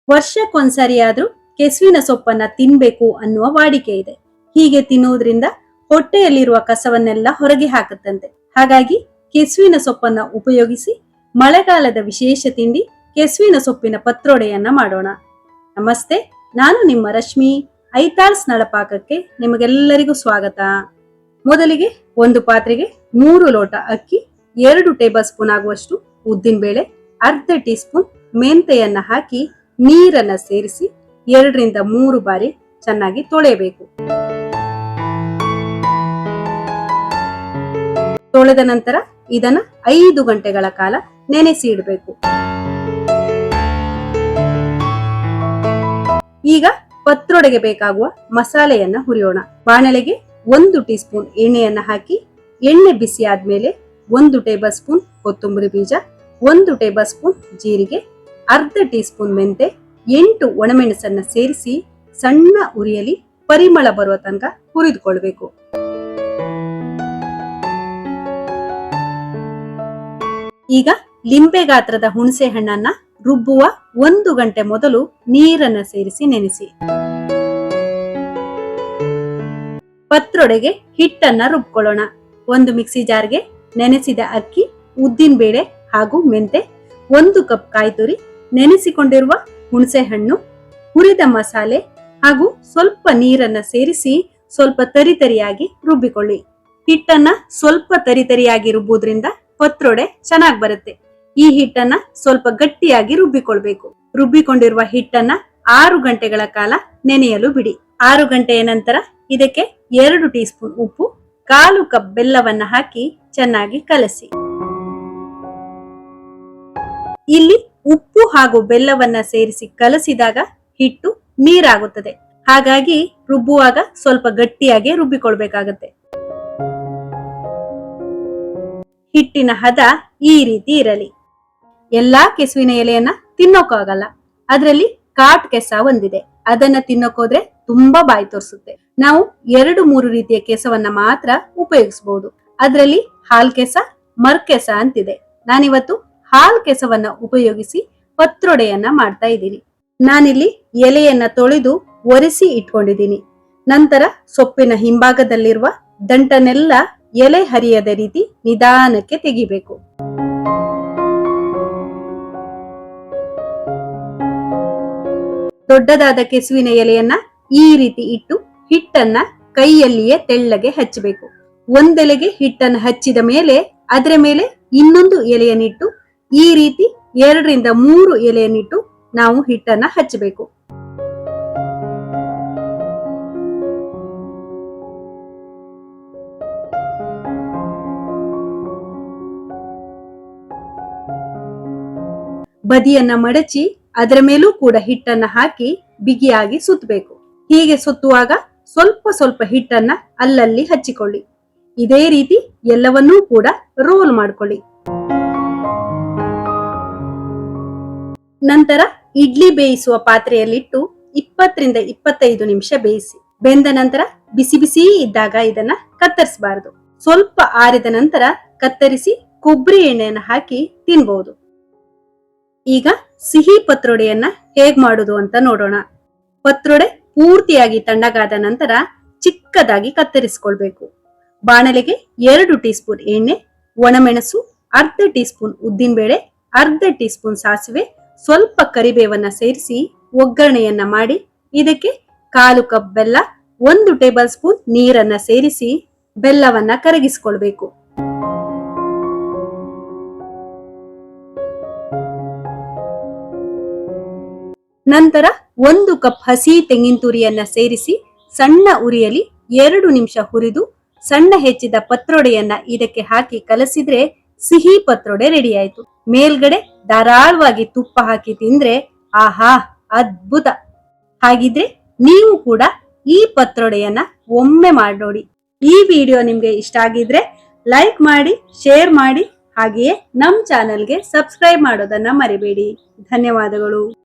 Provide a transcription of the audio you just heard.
ವರ್ಷಕ್ಕೊಂದ್ಸರಿಯಾದ್ರೂ ಕೆಸುವಿನ ಸೊಪ್ಪನ್ನ ತಿನ್ಬೇಕು ಅನ್ನುವ ವಾಡಿಕೆ ಇದೆ. ಹೀಗೆ ತಿನ್ನುವುದರಿಂದ ಹೊಟ್ಟೆಯಲ್ಲಿರುವ ಕಸವನ್ನೆಲ್ಲ ಹೊರಗೆ ಹಾಕುತ್ತಂತೆ. ಹಾಗಾಗಿ ಕೆಸುವಿನ ಸೊಪ್ಪನ್ನ ಉಪಯೋಗಿಸಿ ಮಳೆಗಾಲದ ವಿಶೇಷ ತಿಂಡಿ ಕೆಸುವಿನ ಸೊಪ್ಪಿನ ಪತ್ರೊಡೆಯನ್ನ ಮಾಡೋಣ. ನಮಸ್ತೆ, ನಾನು ನಿಮ್ಮ ರಶ್ಮಿ. ಐತಾಳ್ಸ್ ನಳಪಾಕಕ್ಕೆ ನಿಮಗೆಲ್ಲರಿಗೂ ಸ್ವಾಗತ. ಮೊದಲಿಗೆ ಒಂದು ಪಾತ್ರೆಗೆ 3 ಲೋಟ ಅಕ್ಕಿ, 2 ಟೇಬಲ್ ಸ್ಪೂನ್ ಆಗುವಷ್ಟು ಉದ್ದಿನ ಬೇಳೆ, ಅರ್ಧ ಟೀ ಸ್ಪೂನ್ ಮೆಂತೆಯನ್ನ ಹಾಕಿ ನೀರನ್ನ ಸೇರಿಸಿ 2 ರಿಂದ 3 ಬಾರಿ ಚೆನ್ನಾಗಿ ತೊಳೆಯಬೇಕು. ತೊಳೆದ ನಂತರ ಇದನ್ನ 5 ಗಂಟೆಗಳ ಕಾಲ ನೆನೆಸಿ ಇಡಬೇಕು. ಈಗ ಪತ್ರೊಡೆಗೆ ಬೇಕಾಗುವ ಮಸಾಲೆಯನ್ನ ಹುರಿಯೋಣ. ಬಾಣಲೆಗೆ 1 ಟೀ ಸ್ಪೂನ್ ಎಣ್ಣೆಯನ್ನ ಹಾಕಿ ಎಣ್ಣೆ ಬಿಸಿ ಆದ್ಮೇಲೆ 1 ಟೇಬಲ್ ಸ್ಪೂನ್ ಕೊತ್ತಂಬರಿ ಬೀಜ, 1 ಟೇಬಲ್ ಸ್ಪೂನ್ ಜೀರಿಗೆ, ಅರ್ಧ ಟೀ ಸ್ಪೂನ್ ಮೆಂತೆ, 8 ಒಣಮೆಣಸನ್ನ ಸೇರಿಸಿ ಸಣ್ಣ ಉರಿಯಲ್ಲಿ ಪರಿಮಳ ಬರುವ ತನಕ ಹುರಿದುಕೊಳ್ಬೇಕು. ಈಗ ಲಿಂಬೆ ಗಾತ್ರದ ಹುಣಸೆ ಹಣ್ಣನ್ನ ರುಬ್ಬುವ 1 ಗಂಟೆ ಮೊದಲು ನೀರನ್ನ ಸೇರಿಸಿ ನೆನೆಸಿ. ಪತ್ರೊಡೆಗೆ ಹಿಟ್ಟನ್ನ ರುಬ್ಕೊಳ್ಳೋಣ. ಒಂದು ಮಿಕ್ಸಿ ಜಾರ್ಗೆ ನೆನೆಸಿದ ಅಕ್ಕಿ, ಉದ್ದಿನ ಬೇಳೆ ಹಾಗೂ ಮೆಂತೆ, 1 ಕಪ್ ಕಾಯಿ ತುರಿ, ನೆನೆಸಿಕೊಂಡಿರುವ ಹುಣಸೆ ಹಣ್ಣು, ಹುರಿದ ಮಸಾಲೆ ಹಾಗೂ ಸ್ವಲ್ಪ ನೀರನ್ನ ಸೇರಿಸಿ ಸ್ವಲ್ಪ ತರಿತರಿಯಾಗಿ ರುಬ್ಬಿಕೊಳ್ಳಿ. ಹಿಟ್ಟನ್ನ ಸ್ವಲ್ಪ ತರಿತರಿಯಾಗಿ ರುಬ್ಬುವುದರಿಂದ ಪತ್ರೊಡೆ ಚೆನ್ನಾಗಿ ಬರುತ್ತೆ. ಈ ಹಿಟ್ಟನ್ನ ಸ್ವಲ್ಪ ಗಟ್ಟಿಯಾಗಿ ರುಬ್ಬಿಕೊಳ್ಬೇಕು. ರುಬ್ಬಿಕೊಂಡಿರುವ ಹಿಟ್ಟನ್ನ 6 ಗಂಟೆಗಳ ಕಾಲ ನೆನೆಯಲು ಬಿಡಿ. 6 ಗಂಟೆಯ ನಂತರ ಇದಕ್ಕೆ 2 ಟೀ ಸ್ಪೂನ್ ಉಪ್ಪು, 1/4 ಕಪ್ ಬೆಲ್ಲವನ್ನ ಹಾಕಿ ಚೆನ್ನಾಗಿ ಕಲಸಿ. ಇಲ್ಲಿ ಉಪ್ಪು ಹಾಗೂ ಬೆಲ್ಲವನ್ನ ಸೇರಿಸಿ ಕಲಸಿದಾಗ ಹಿಟ್ಟು ನೀರಾಗುತ್ತದೆ. ಹಾಗಾಗಿ ರುಬ್ಬುವಾಗ ಸ್ವಲ್ಪ ಗಟ್ಟಿಯಾಗಿ ರುಬ್ಬಿಕೊಳ್ಬೇಕಾಗತ್ತೆ. ಹಿಟ್ಟಿನ ಹದ ಈ ರೀತಿ ಇರಲಿ. ಎಲ್ಲಾ ಕೆಸುವಿನ ಎಲೆಯನ್ನ ತಿನ್ನೋಕಾಗಲ್ಲ. ಅದರಲ್ಲಿ ಕಾಟ್ ಕೆಸ ಒಂದಿದೆ, ಅದನ್ನ ತಿನ್ನೋಕೋದ್ರೆ ತುಂಬಾ ಬಾಯಿ ತೋರಿಸುತ್ತೆ. ನಾವು 2-3 ರೀತಿಯ ಕೆಸವನ್ನ ಮಾತ್ರ ಉಪಯೋಗಿಸಬಹುದು. ಅದರಲ್ಲಿ ಹಾಲ್ ಕೆಸ, ಮರ್ ಕೆಸ ಅಂತಿದೆ. ನಾನಿವತ್ತು ಹಾಲ್ ಕೆಸವನ್ನ ಉಪಯೋಗಿಸಿ ಪತ್ರೊಡೆಯನ್ನ ಮಾಡ್ತಾ ಇದ್ದೀನಿ. ನಾನಿಲ್ಲಿ ಎಲೆಯನ್ನ ತೊಳೆದು ಒರೆಸಿ ಇಟ್ಕೊಂಡಿದ್ದೀನಿ. ನಂತರ ಸೊಪ್ಪಿನ ಹಿಂಭಾಗದಲ್ಲಿರುವ ದಂಟನೆಲ್ಲ ಎಲೆ ಹರಿಯದ ರೀತಿ ನಿಧಾನಕ್ಕೆ ತೆಗಿಬೇಕು. ದೊಡ್ಡದಾದ ಕೆಸುವಿನ ಎಲೆಯನ್ನ ಈ ರೀತಿ ಇಟ್ಟು ಹಿಟ್ಟನ್ನ ಕೈಯಲ್ಲಿಯೇ ತೆಳ್ಳಗೆ ಹಚ್ಚಬೇಕು. ಒಂದೆಲೆಗೆ ಹಿಟ್ಟನ್ನು ಹಚ್ಚಿದ ಮೇಲೆ ಅದರ ಮೇಲೆ ಇನ್ನೊಂದು ಎಲೆಯನ್ನಿಟ್ಟು ಈ ರೀತಿ 2 ರಿಂದ 3 ಎಲೆಯನ್ನಿಟ್ಟು ನಾವು ಹಿಟ್ಟನ್ನ ಹಚ್ಚಬೇಕು. ಬದಿಯನ್ನ ಮಡಚಿ ಅದರ ಮೇಲೂ ಕೂಡ ಹಿಟ್ಟನ್ನ ಹಾಕಿ ಬಿಗಿಯಾಗಿ ಸುತ್ತಬೇಕು. ಹೀಗೆ ಸುತ್ತುವಾಗ ಸ್ವಲ್ಪ ಸ್ವಲ್ಪ ಹಿಟ್ಟನ್ನ ಅಲ್ಲಲ್ಲಿ ಹಚ್ಚಿಕೊಳ್ಳಿ. ಇದೇ ರೀತಿ ಎಲ್ಲವನ್ನೂ ಕೂಡ ರೋಲ್ ಮಾಡ್ಕೊಳ್ಳಿ. ನಂತರ ಇಡ್ಲಿ ಬೇಯಿಸುವ ಪಾತ್ರೆಯಲ್ಲಿಟ್ಟು 20 ರಿಂದ 25 ನಿಮಿಷ ಬೇಯಿಸಿ. ಬೆಂದ ನಂತರ ಬಿಸಿ ಬಿಸಿ ಇದ್ದಾಗ ಇದನ್ನ ಕತ್ತರಿಸಬಾರದು. ಸ್ವಲ್ಪ ಆರಿದ ನಂತರ ಕತ್ತರಿಸಿ ಕೊಬ್ಬರಿ ಎಣ್ಣೆಯನ್ನು ಹಾಕಿ ತಿನ್ಬಹುದು. ಈಗ ಸಿಹಿ ಪತ್ರೊಡೆಯನ್ನ ಹೇಗ್ ಮಾಡುದು ಅಂತ ನೋಡೋಣ. ಪತ್ರೊಡೆ ಪೂರ್ತಿಯಾಗಿ ತಣ್ಣಗಾದ ನಂತರ ಚಿಕ್ಕದಾಗಿ ಕತ್ತರಿಸಿಕೊಳ್ಬೇಕು. ಬಾಣಲೆಗೆ 2 ಟೀ ಸ್ಪೂನ್ ಎಣ್ಣೆ, ಒಣಮೆಣಸು, ಅರ್ಧ ಟೀ ಸ್ಪೂನ್ ಉದ್ದಿನ ಬೇಳೆ, ಅರ್ಧ ಟೀ ಸ್ಪೂನ್ ಸಾಸಿವೆ, ಸ್ವಲ್ಪ ಕರಿಬೇವನ್ನ ಸೇರಿಸಿ ಒಗ್ಗರಣೆಯನ್ನ ಮಾಡಿ ಇದಕ್ಕೆ 1/4 ಕಪ್ ಬೆಲ್ಲ, 1 ಟೇಬಲ್ ಸ್ಪೂನ್ ನೀರನ್ನ ಸೇರಿಸಿ ಬೆಲ್ಲವನ್ನ ಕರಗಿಸಿಕೊಳ್ಬೇಕು. ನಂತರ 1 ಕಪ್ ಹಸಿ ತೆಂಗಿನ ತುರಿಯನ್ನ ಸೇರಿಸಿ ಸಣ್ಣ ಉರಿಯಲ್ಲಿ 2 ನಿಮಿಷ ಹುರಿದು ಸಣ್ಣ ಹೆಚ್ಚಿದ ಪತ್ರೊಡೆಯನ್ನ ಇದಕ್ಕೆ ಹಾಕಿ ಕಲಸಿದ್ರೆ ಸಿಹಿ ಪತ್ರೊಡೆ ರೆಡಿ ಆಯ್ತು. ಮೇಲ್ಗಡೆ ಧಾರಾಳವಾಗಿ ತುಪ್ಪ ಹಾಕಿ ತಿಂದ್ರೆ ಆಹಾ ಅದ್ಭುತ. ಹಾಗಿದ್ರೆ ನೀವು ಕೂಡ ಈ ಪತ್ರೊಡೆಯನ್ನ ಒಮ್ಮೆ ಮಾಡಿ ನೋಡಿ. ಈ ವಿಡಿಯೋ ನಿಮ್ಗೆ ಇಷ್ಟ ಆಗಿದ್ರೆ ಲೈಕ್ ಮಾಡಿ, ಶೇರ್ ಮಾಡಿ, ಹಾಗೆಯೇ ನಮ್ ಚಾನೆಲ್ಗೆ ಸಬ್ಸ್ಕ್ರೈಬ್ ಮಾಡೋದನ್ನ ಮರಿಬೇಡಿ. ಧನ್ಯವಾದಗಳು.